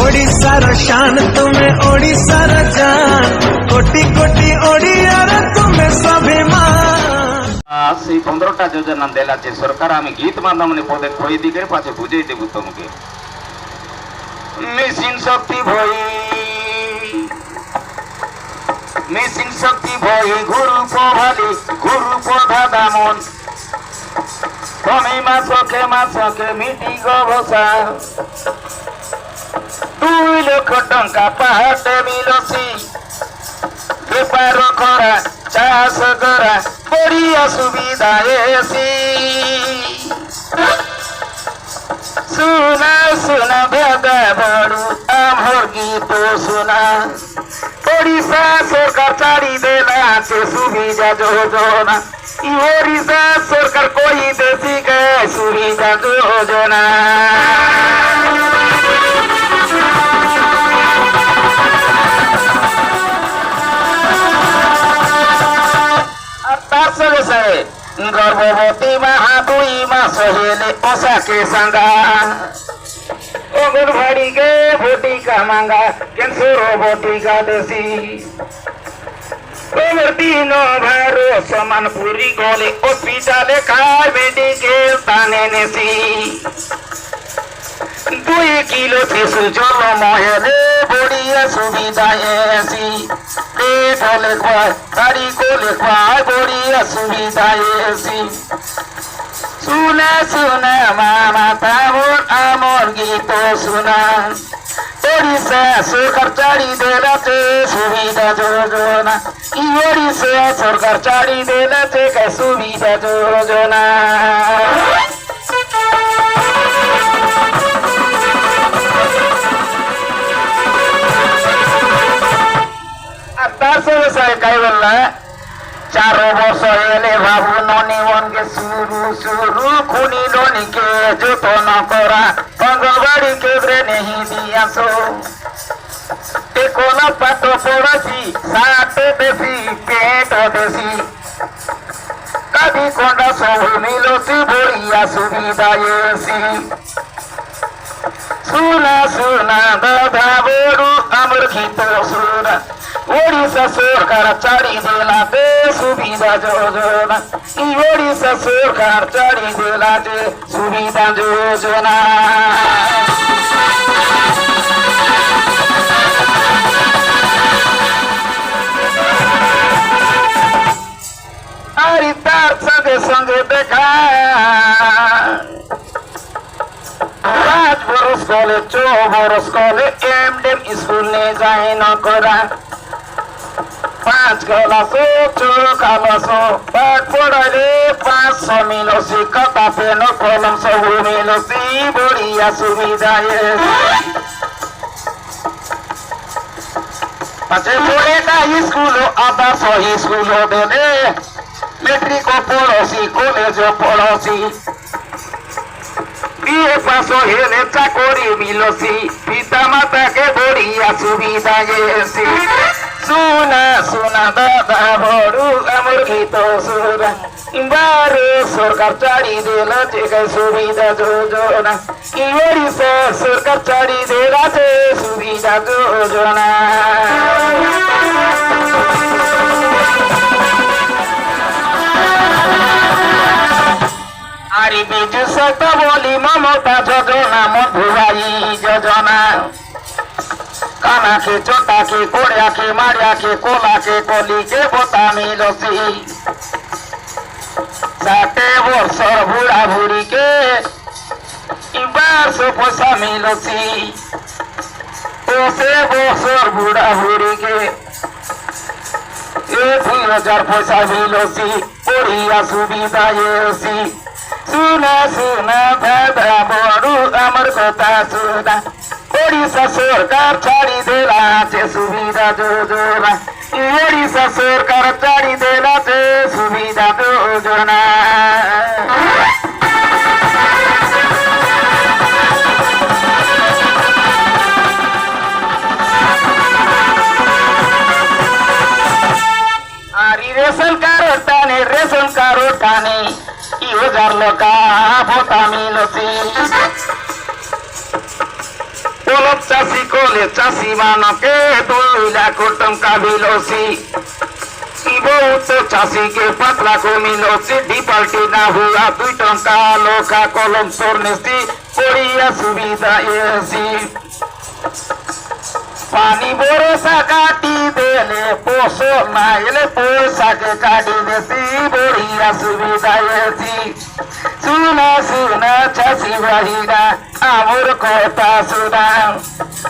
ओडिशार शान तुम्हें ओडिशार जान कोटि कोटि ओडियार तुम्हें स्वाभिमान সেই 15টা যোজনা দেলাছে সরকার আমি গীত মাধ্যমে পদে কই দিকে পাছে বুঝাই দেব তোমাকে মিশন শক্তি ভই গুরু প্রভালি গুরু প্রধাদা মন তুমি মাসকে মিটি গবসা 2 লক্ষ টঙ্কা পাহাড়ে মিলছি বেপার করা চাষ করা বড়ি অসুবিধা এসি শুনা শুনা ভেদা বড়ু আমার গীত শোনা ওড়িশা সরকার চারি দেলা আছে সুবিধা যোজনা ওড়িশা সরকার কই দেশি কে সুবিধা যোজনা গর্ভবতী মাহা 2 মাস হলে ওষাকে সাঙ্গা অঙ্গনবাড়ি কে ভটিকা মাঙ্গা ক্যান্সার ভটিকা দেশি তিন ভারো সমান পুরি গলে হসপিটালে খায় মেডিকেল টানে নেছি 2 কিলো শিশু জন্ম হলে বড়িয়া সুবিধা এসি পেট লেখা গাড়ি কো লেখা বড়িয়া সুবিধা এসি শুনে শুনে মামা তামর আমার গীত শোনা ওড়িশা সরকার চারি দেলাতে সুবিধা যোজনা ওড়িশা সরকার চারি দেলাতে সুবিধা যোজনা তার সঙ্গে কাই বললা 4 বছর এলে বাবু ননিবনকে শুরু খুনি ননিকে যতন করা অঙ্গনবাড়ি কেন্দ্রে নেহি দিয়াছো কোন পাত পড়ছি সাথে বেশি পেট বেশি কাদি কোনটা সব মিলছি বড়িয়া সুবিধা এসি শুনা শুনা দাদা বড়ু আমার গীত শোনা ওড়িশা সরকার চারি দেলাতে সুবিধা যোজনা ওড়িশা সরকার চারি দেলাতে সুবিধা যোজনা আর তার সঙ্গে সঙ্গে দেখা 5 বরস কলে 6 বরস কলে এমডেম স্কুলে যায় না করা 5 ক্লাসে 6 ক্লাসে পাঠ পড়াইলে 500 মিলছি খাতা পেন কলম সব মিলছি বড়িয়া সুবিধা পাঁচে পড়ে না স্কুল আদর্শ স্কুল দেলে মেট্রিক পড়ছি কলেজ পড়ছি বিয়ে পাশ হেলে চাকরি মিলছি পিতা মাতাকে বড়িয়া সুবিধা গেছি শুনা শুনা দাদা বড়ু আমার গীত শোনা বারে সরকার চারি দেলাতে সুবিধা যোজনা ওড়িশা সরকার চারি দেলাতে সুবিধা যোজনা আরে বিজু সত বলি মমতা যোজনা মধুরাই যোজনা কানাকে চোটাকে কোড়িয়াকে মারিয়াকে কোলাকে কলিকে বোতা মিলছি 60 বছর বুড়া বুড়িকে 1200 পয়সা মিলছি 20 বছর বুড়া বুড়িকে 2000 পয়সা মিলছি বড়িয়া সুবিধা এসি শুনা শুনা দাদা বড়ু আমার কথা শুনা ওড়িশা সরকার চারি দেলাতে সুবিধা যোজনা ওড়িশা সরকার চারি দেলাতে সুবিধা যোজনা আরি রেশন কার্ড টানে 1000 লোকা ভোটা মিলছি বলদ চাষি কলে চাষি মানকে 2 লাখ টঙ্কা বিলছি बहुत चाषी के 5 लाख मिलोसी डिपाल्टी ना हुआ 2 टंका लोका कलम सोरनेसी बढ़िया सुविधा एसी पानी भरोसा काटी देले पोषो ना एले पैसा के काटी देसी बढ़िया सुविधा एसी सुना सुना चाषी भाईरा आमर कथा सुना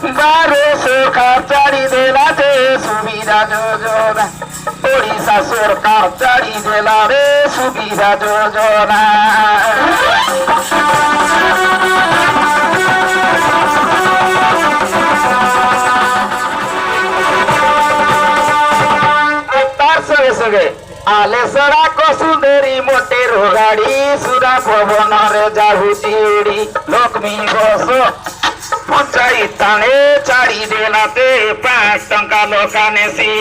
1200 खर्चाड़ी देला जे सुविधा जोजना ओडिशा सरकार चारी देला रे सुविधा योजना तार संगे संगे आले सड़क सुंदरी मोटेरो गाड़ी सुरा पवन रे जाहुटीड़ी लोकमी बस पंचायत थाने चारी देला ते 5 टंका लोकाने सी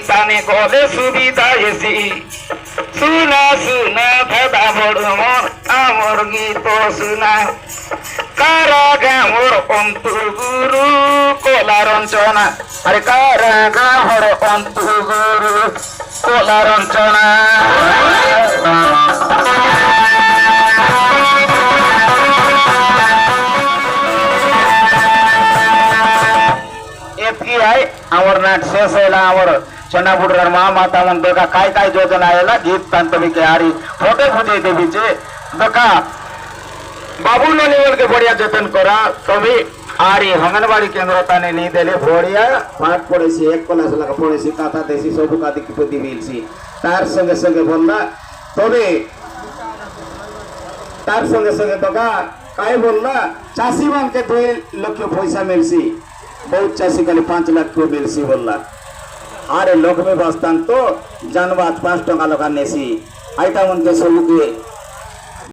ताने गले सुविधा एसी सुना सुना दादा बड़ मोर आमर गीत सुना कारागा मोर अंतु गुरु कोला रंचना अरे कारागा मोर अंतु गुरु कोला रंचना आवर नाट शेष है चन्नापुर महामाता मन देखा काय योजना है गीत तंत्र के आरी फोटे फुटे देवी देखा बाबू ने लेवल के बढ़िया जतन करा तभी आरी अंगनवाड़ी केंद्र ताने नहीं देले बढ़िया पाठ पढ़े 1 क्लास लगा पढ़े काथा देसी सब का दिक्कत मिलसी तार संगे संगे बोलना तभी तार संगे संगे देखा काय बोलना चाषी मान के 2 लाख पैसा मिलसी बहुत चाषी खाली 5 लाख को मिलसी बोलला आरे लोक में बस्तान तो जानबाद 5 टंका लगा नेसी आईटा मन के सब के